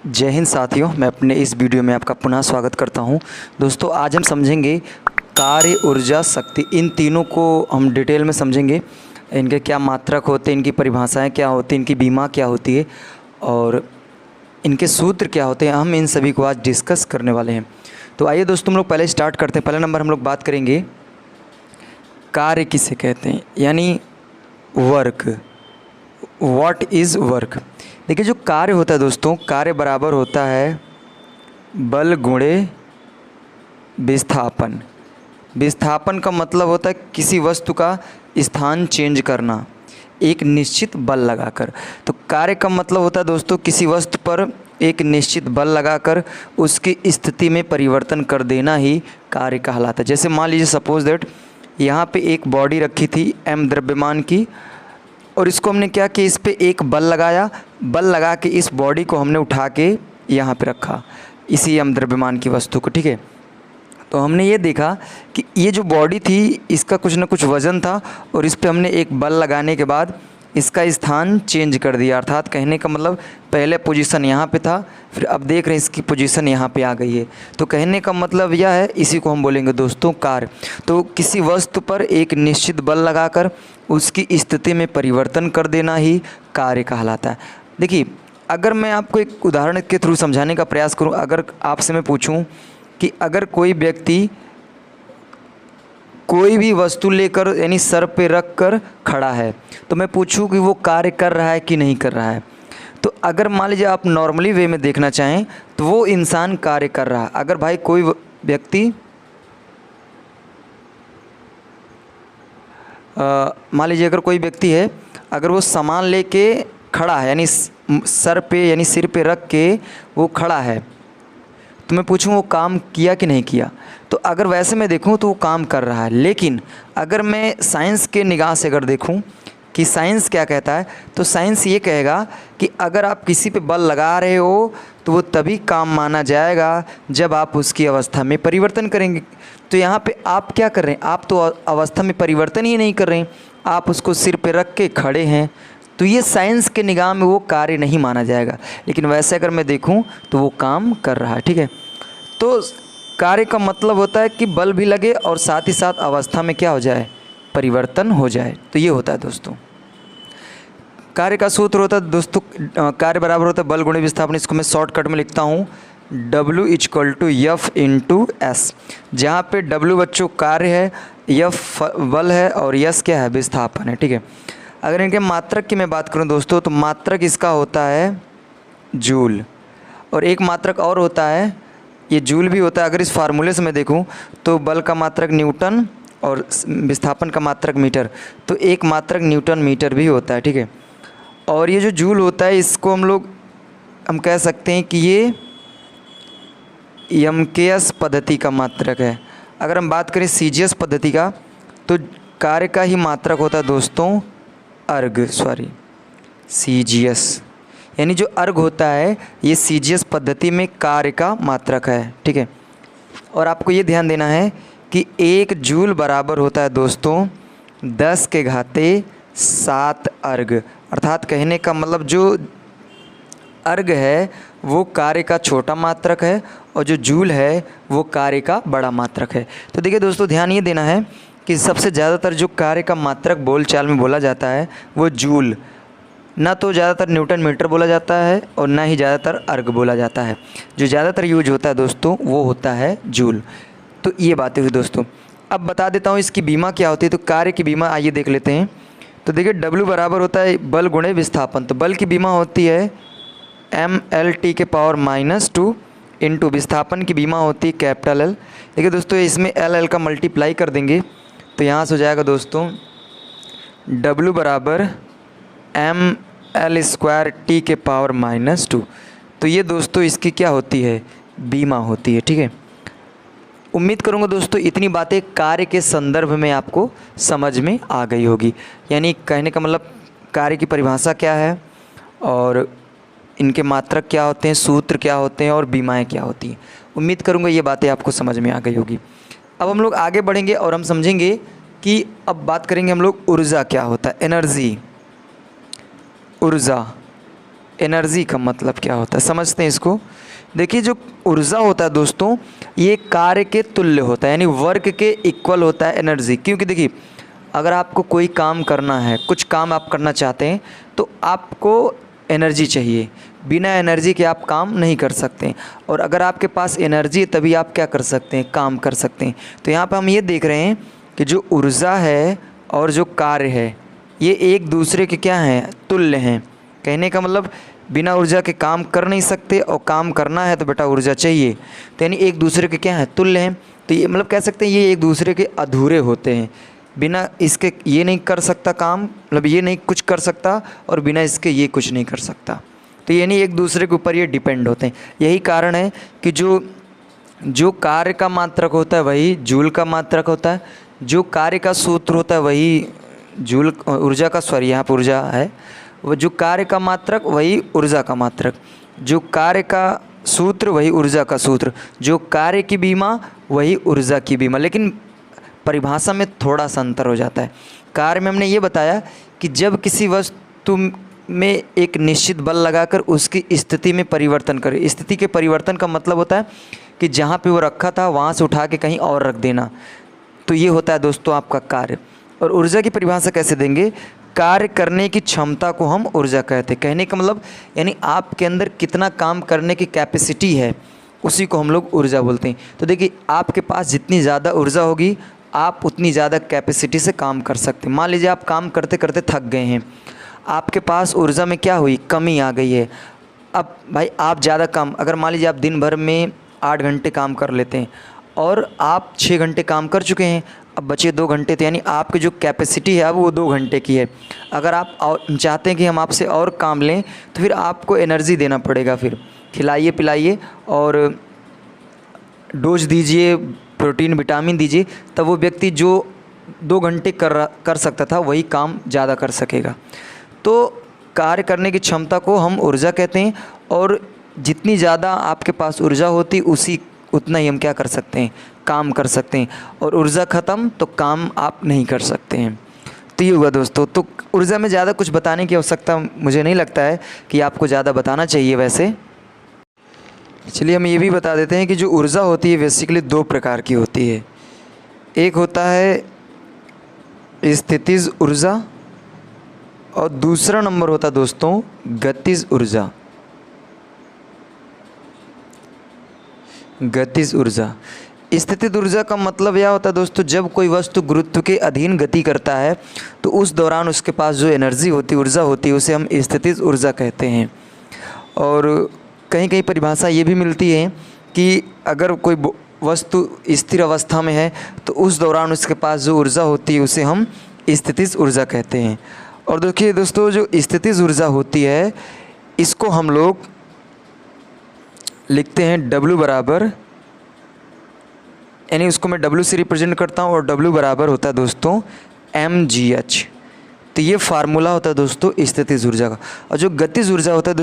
जय हिंद साथियों, मैं अपने इस वीडियो में आपका पुनः स्वागत करता हूं। दोस्तों, आज हम समझेंगे कार्य, ऊर्जा, शक्ति। इन तीनों को हम डिटेल में समझेंगे। इनके क्या मात्रक होते हैं, इनकी परिभाषाएं क्या होती हैं, इनकी बीमा क्या होती है और इनके सूत्र क्या होते हैं। हम इन सभी को आज डिस्कस करने वाले हैं। तो आइए दोस्तों, हम लोग पहले स्टार्ट करते हैं। पहला नंबर हम लोग बात करेंगे कार्य किसे कहते हैं, यानी वर्क। What is work. देखिए, जो कार्य होता है दोस्तों, कार्य बराबर होता है बल गुणे विस्थापन। विस्थापन का मतलब होता है किसी वस्तु का स्थान चेंज करना एक निश्चित बल लगाकर। तो कार्य का मतलब होता है दोस्तों किसी वस्तु पर एक निश्चित बल लगाकर उसकी स्थिति में परिवर्तन कर देना ही कार्य कहलाता है। जैसे मान लीजिए सपोज दैट यहाँ पे एक बॉडी रखी थी m द्रव्यमान की, और इसको हमने क्या किया, इस पे एक बल लगाया। बल लगा के इस बॉडी को हमने उठा के यहाँ पे रखा, इसी m द्रव्यमान की वस्तु को। ठीक है, तो हमने ये देखा कि ये जो बॉडी थी इसका कुछ ना कुछ वज़न था, और इस पे हमने एक बल लगाने के बाद इसका स्थान चेंज कर दिया। अर्थात कहने का मतलब पहले पोजीशन यहाँ पे था, फिर अब देख रहे हैं इसकी पोजीशन यहाँ पे आ गई है। तो कहने का मतलब यह है, इसी को हम बोलेंगे दोस्तों कार्य। तो किसी वस्तु पर एक निश्चित बल लगाकर उसकी स्थिति में परिवर्तन कर देना ही कार्य कहलाता है। देखिए, अगर मैं आपको एक उदाहरण के थ्रू समझाने का प्रयास करूँ, अगर आपसे मैं पूछूँ कि अगर कोई व्यक्ति कोई भी वस्तु लेकर यानी सर पे रख कर खड़ा है, तो मैं पूछूं कि वो कार्य कर रहा है कि नहीं कर रहा है। तो अगर मान लीजिए आप नॉर्मली वे में देखना चाहें तो वो इंसान कार्य कर रहा है। अगर भाई कोई व्यक्ति मान लीजिए अगर कोई व्यक्ति है, अगर वो सामान लेके खड़ा है यानी सर पे यानी सिर पे रख के वो खड़ा है, तो मैं पूछूं वो काम किया कि नहीं किया, तो अगर वैसे मैं देखूं तो वो काम कर रहा है। लेकिन अगर मैं साइंस के निगाह से अगर देखूं कि साइंस क्या कहता है, तो साइंस ये कहेगा कि अगर आप किसी पे बल लगा रहे हो तो वो तभी काम माना जाएगा जब आप उसकी अवस्था में परिवर्तन करेंगे। तो यहाँ पे आप क्या कर रहे हैं, आप तो अवस्था में परिवर्तन ही नहीं कर रहे हैं, आप उसको सिर पे रख के खड़े हैं। तो ये साइंस के निगाह में वो कार्य नहीं माना जाएगा। लेकिन वैसे अगर मैं देखूं तो वो काम कर रहा है। ठीक है, तो कार्य का मतलब होता है कि बल भी लगे और साथ ही साथ अवस्था में क्या हो जाए, परिवर्तन हो जाए। तो ये होता है दोस्तों कार्य का सूत्र होता है दोस्तों, कार्य बराबर होता है बल गुणे विस्थापन। इसको मैं शॉर्टकट में लिखता हूँ W = F × S, जहाँ पे W बच्चों कार्य है, F बल है और S क्या है, विस्थापन है। ठीक है, अगर इनके मात्रक की मैं बात करूं दोस्तों, तो मात्रक इसका होता है जूल, और एक मात्रक और होता है, ये जूल भी होता है। अगर इस फार्मूले से मैं देखूं तो बल का मात्रक न्यूटन और विस्थापन का मात्रक मीटर, तो एक मात्रक न्यूटन मीटर भी होता है। ठीक है, और ये जो जूल होता है इसको हम कह सकते हैं कि ये MKS पद्धति का मात्रक है। अगर हम बात करें CGS पद्धति का, तो कार्य का ही मात्रक होता है दोस्तों CGS, यानी जो अर्ग होता है ये CGS पद्धति में कार्य का मात्रक है। ठीक है, और आपको ये ध्यान देना है कि 1 जूल बराबर होता है दोस्तों 10⁻⁷ अर्ग। अर्थात कहने का मतलब जो अर्ग है वो कार्य का छोटा मात्रक है और जो जूल है वो कार्य का बड़ा मात्रक है। तो देखिए दोस्तों, ध्यान ये देना है कि सबसे ज़्यादातर जो कार्य का मात्रक बोलचाल में बोला जाता है वो जूल, ना तो ज़्यादातर न्यूटन मीटर बोला जाता है और ना ही ज़्यादातर अर्ग बोला जाता है। जो ज़्यादातर यूज होता है दोस्तों वो होता है जूल। तो ये बातें हुई दोस्तों। अब बता देता हूँ इसकी बीमा क्या होती है। तो कार्य की बीमा आइए देख लेते हैं। तो देखिए, W बराबर होता है बल गुणे विस्थापन। तो बल की बीमा होती है mL/-2 इंटू विस्थापन की बीमा होती है कैपिटल L। देखिए दोस्तों, इसमें L का मल्टीप्लाई कर देंगे तो यहाँ से हो जाएगा दोस्तों W बराबर mL²T⁻²। तो ये दोस्तों इसकी क्या होती है, बीमा होती है। ठीक है, उम्मीद करूँगा दोस्तों इतनी बातें कार्य के संदर्भ में आपको समझ में आ गई होगी। यानी कहने का मतलब कार्य की परिभाषा क्या है और इनके मात्रक क्या होते हैं, सूत्र क्या होते हैं और बीमाएं क्या होती हैं। उम्मीद करूँगा ये बातें आपको समझ में आ गई होगी। अब हम लोग आगे बढ़ेंगे और हम समझेंगे कि अब बात करेंगे हम लोग ऊर्जा क्या होता है, एनर्जी, ऊर्जा। एनर्जी का मतलब क्या होता है, समझते हैं इसको। देखिए जो ऊर्जा होता है दोस्तों, ये कार्य के तुल्य होता है, यानी वर्क के इक्वल होता है एनर्जी। क्योंकि देखिए अगर आपको कोई काम करना है, कुछ काम आप करना चाहते हैं, तो आपको एनर्जी चाहिए। बिना एनर्जी के आप काम नहीं कर सकते, और अगर आपके पास एनर्जी है तभी आप क्या कर सकते हैं, काम कर सकते हैं। तो यहाँ पर हम ये देख रहे हैं कि जो ऊर्जा है और जो कार्य है, ये एक दूसरे के क्या हैं, तुल्य हैं। कहने का मतलब बिना ऊर्जा के काम कर नहीं सकते, और काम करना है तो बेटा ऊर्जा चाहिए। तो यानी एक दूसरे के क्या हैं, तुल्य हैं। तो ये मतलब कह सकते हैं ये एक दूसरे के अधूरे होते हैं। बिना इसके ये नहीं कर सकता काम, मतलब ये नहीं कुछ कर सकता, और बिना इसके ये कुछ नहीं कर सकता। तो यानी एक दूसरे के ऊपर ये डिपेंड होते हैं। यही कारण है कि जो कार्य का मात्रक होता है वही जूल का मात्रक होता है, जो कार्य का सूत्र होता है वही जूल ऊर्जा का, सॉरी यहाँ पर ऊर्जा है, वो जो कार्य का मात्रक वही ऊर्जा का मात्रक, जो कार्य का सूत्र वही ऊर्जा का सूत्र, जो कार्य की बीमा वही ऊर्जा की बीमा। लेकिन परिभाषा में थोड़ा सा अंतर हो जाता है। कार्य में हमने ये बताया कि जब किसी वस्तु में एक निश्चित बल लगाकर उसकी स्थिति में परिवर्तन करे। स्थिति के परिवर्तन का मतलब होता है कि जहाँ पे वो रखा था वहाँ से उठा के कहीं और रख देना। तो ये होता है दोस्तों आपका कार्य। और ऊर्जा की परिभाषा कैसे देंगे, कार्य करने की क्षमता को हम ऊर्जा कहते हैं। कहने का मतलब यानी आपके अंदर कितना काम करने की कैपेसिटी है, उसी को हम लोग ऊर्जा बोलते हैं। तो देखिए आपके पास जितनी ज़्यादा ऊर्जा होगी, आप उतनी ज़्यादा कैपेसिटी से काम कर सकते हैं। मान लीजिए आप काम करते करते थक गए हैं, आपके पास ऊर्जा में क्या हुई, कमी आ गई है। अब भाई आप ज़्यादा काम, अगर मान लीजिए आप दिन भर में 8 घंटे काम कर लेते हैं और आप 6 घंटे काम कर चुके हैं, अब बचे 2 घंटे, तो यानी आपकी जो कैपेसिटी है अब वो 2 घंटे की है। अगर आप और चाहते हैं कि हम आपसे और काम लें तो फिर आपको एनर्जी देना पड़ेगा, फिर खिलाइए पिलाइए और डोज दीजिए, प्रोटीन विटामिन दीजिए, तब वो व्यक्ति जो 2 घंटे कर सकता था वही काम ज़्यादा कर सकेगा। तो कार्य करने की क्षमता को हम ऊर्जा कहते हैं, और जितनी ज़्यादा आपके पास ऊर्जा होती उतना ही हम क्या कर सकते हैं, काम कर सकते हैं। और ऊर्जा ख़त्म तो काम आप नहीं कर सकते हैं। तो ये हुआ दोस्तों। तो ऊर्जा में ज़्यादा कुछ बताने की आवश्यकता मुझे नहीं लगता है कि आपको ज़्यादा बताना चाहिए। वैसे चलिए हम ये भी बता देते हैं कि जो ऊर्जा होती है बेसिकली 2 प्रकार की होती है। एक होता है स्थितिज ऊर्जा, और दूसरा नंबर होता है दोस्तों गतिज ऊर्जा। गतिज ऊर्जा, स्थितिज ऊर्जा का मतलब यह होता है दोस्तों, जब कोई वस्तु गुरुत्व के अधीन गति करता है तो उस दौरान उसके पास जो एनर्जी होती है, ऊर्जा होती है, उसे हम स्थितिज ऊर्जा कहते हैं। और कहीं कहीं परिभाषा ये भी मिलती है कि अगर कोई वस्तु स्थिर अवस्था में है तो उस दौरान उसके पास जो ऊर्जा होती है उसे हम स्थितिज ऊर्जा कहते हैं। और देखिए दोस्तों, जो स्थितिज ऊर्जा होती है इसको हम लोग लिखते हैं W बराबर, यानी उसको मैं W से रिप्रेजेंट करता हूँ, और W बराबर होता है दोस्तों mgh। तो ये फार्मूला होता है दोस्तों स्थितिज ऊर्जा का। और जो गतिज ऊर्जा होता है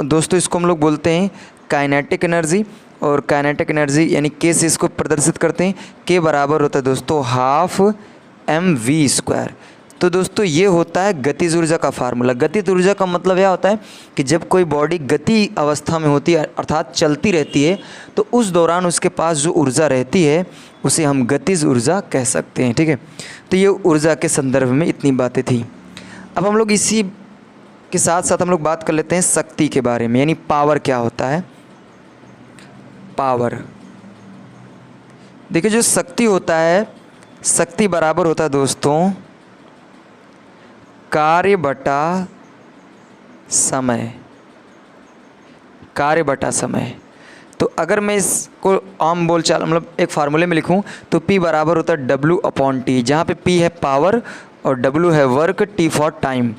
दोस्तों इसको हम लोग बोलते हैं काइनेटिक एनर्जी। और काइनेटिक एनर्जी यानी K से इसको प्रदर्शित करते हैं। K बराबर होता है दोस्तों ½ mv²। तो दोस्तों ये होता है गतिज ऊर्जा का फार्मूला। गतिज ऊर्जा का मतलब यह होता है कि जब कोई बॉडी गति अवस्था में होती है, अर्थात चलती रहती है, तो उस दौरान उसके पास जो ऊर्जा रहती है उसे हम गतिज ऊर्जा कह सकते हैं। ठीक है, तो ये ऊर्जा के संदर्भ में इतनी बातें थी। अब हम लोग इसी के साथ साथ हम लोग बात कर लेते हैं शक्ति के बारे में, यानी पावर क्या होता है। पावर, देखिए जो शक्ति होता है, शक्ति बराबर होता है दोस्तों कार्य बटा समय। कार्य बटा समय। तो अगर मैं इसको आम बोलचाल मतलब एक फार्मूले में लिखूं तो P बराबर होता है W/T, जहाँ पे P है पावर और W है वर्क, T फॉर टाइम।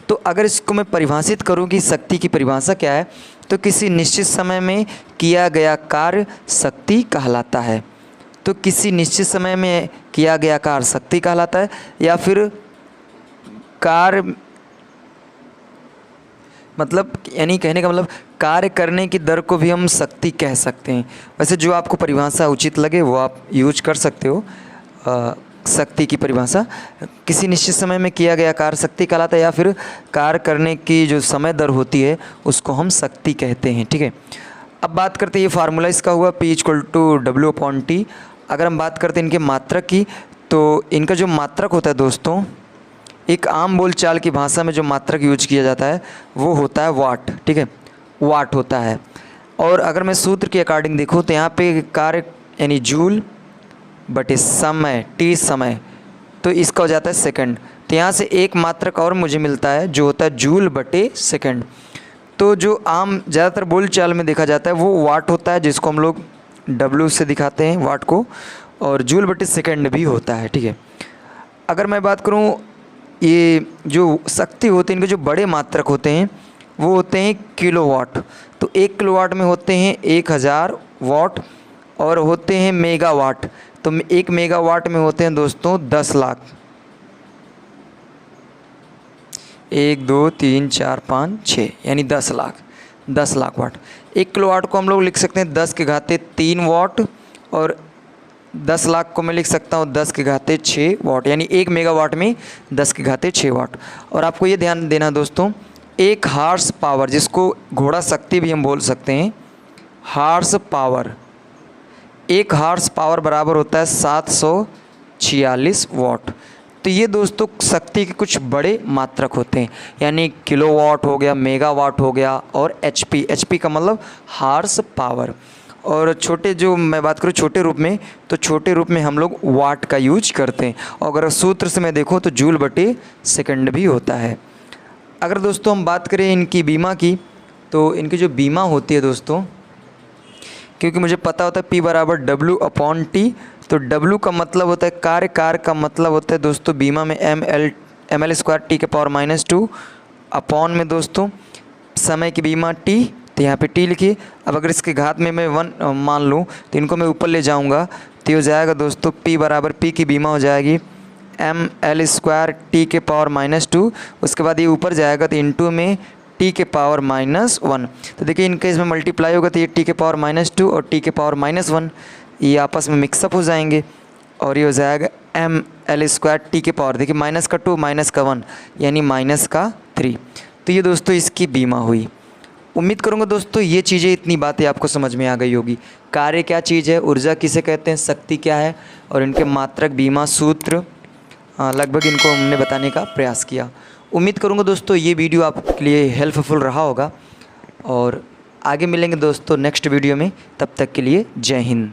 तो अगर इसको मैं परिभाषित करूं कि शक्ति की परिभाषा क्या है, तो किसी निश्चित समय में किया गया कार्य शक्ति कहलाता है। तो किसी निश्चित समय में किया गया कार्य शक्ति कहलाता है, या फिर कार्य मतलब यानी कहने का मतलब कार्य करने की दर को भी हम शक्ति कह सकते हैं। वैसे जो आपको परिभाषा उचित लगे वो आप यूज कर सकते हो। शक्ति की परिभाषा किसी निश्चित समय में किया गया कार्य शक्ति कहलाता है, या फिर कार्य करने की जो समय दर होती है उसको हम शक्ति कहते हैं। ठीक है, अब बात करते हैं ये फार्मूला इसका हुआ P = W/T। अगर हम बात करते हैं इनके मात्रक की, तो इनका जो मात्रक होता है दोस्तों, एक आम बोलचाल की भाषा में जो मात्रक यूज किया जाता है वो होता है वाट। ठीक है, वाट होता है। और अगर मैं सूत्र के अकॉर्डिंग देखूँ तो यहाँ पे कार्य यानी जूल बटे समय, टी समय, तो इसका हो जाता है सेकंड। तो यहाँ से एक मात्रक और मुझे मिलता है जो होता है जूल बटे सेकंड। तो जो आम ज़्यादातर बोलचाल में देखा जाता है वो वाट होता है, जिसको हम लोग W से दिखाते हैं वाट को, और जूल बटे सेकंड भी होता है। ठीक है, अगर मैं बात करूँ ये जो शक्ति होती है, इनके जो बड़े मात्रक होते हैं वो होते हैं किलोवाट। तो 1 किलोवाट में होते हैं 1000 वाट, और होते हैं मेगावाट। तो 1 मेगावाट में होते हैं दोस्तों 10 लाख। 1 2 3 4 5 6 यानी 10 लाख, 10 लाख वाट। 1 किलोवाट को हम लोग लिख सकते हैं 10⁻³ वाट, और 10 लाख को मैं लिख सकता हूँ 10⁻6 वाट, यानी 1 मेगावाट में 10⁻6 वाट। और आपको ये ध्यान देना दोस्तों, 1 हार्स पावर, जिसको घोड़ा शक्ति भी हम बोल सकते हैं, हार्स पावर, 1 हार्स पावर बराबर होता है 746 वाट। तो ये दोस्तों शक्ति के कुछ बड़े मात्रक होते हैं, यानी किलोवाट हो गया, मेगावाट हो गया, और एचपी का मतलब हार्स पावर। और छोटे, जो मैं बात करूँ छोटे रूप में, तो छोटे रूप में हम लोग वाट का यूज करते हैं। और अगर सूत्र से मैं देखूँ तो जूल बटे सेकंड भी होता है। अगर दोस्तों हम बात करें इनकी बीमा की, तो इनकी जो बीमा होती है दोस्तों, क्योंकि मुझे पता होता है P = W/T, तो W का मतलब होता है कार्य, कार्य का मतलब होता है दोस्तों बीमा में ml²T⁻², अपॉन में दोस्तों समय की बीमा T, तो यहाँ पे T लिखिए। अब अगर इसके घात में मैं 1 मान लूँ तो इनको मैं ऊपर ले जाऊँगा, तो ये हो जाएगा दोस्तों P की बीमा हो जाएगी ml²T⁻²। उसके बाद ये ऊपर जाएगा तो इंटू में T⁻⁻1। तो देखिए इनके इसमें मल्टीप्लाई होगा तो ये T⁻² और T⁻1 ये आपस में मिक्सअप हो जाएंगे, और ये हो जाएगा ml²T⁻। देखिए -2 -1 यानी -3। तो ये दोस्तों इसकी बीमा हुई। उम्मीद करूँगा दोस्तों ये चीज़ें, इतनी बातें आपको समझ में आ गई होगी। कार्य क्या चीज़ है, ऊर्जा किसे कहते हैं, शक्ति क्या है, और इनके मात्रक, बीमा, सूत्र, लगभग इनको हमने बताने का प्रयास किया। उम्मीद करूँगा दोस्तों ये वीडियो आपके लिए हेल्पफुल रहा होगा, और आगे मिलेंगे दोस्तों नेक्स्ट वीडियो में। तब तक के लिए जय हिंद।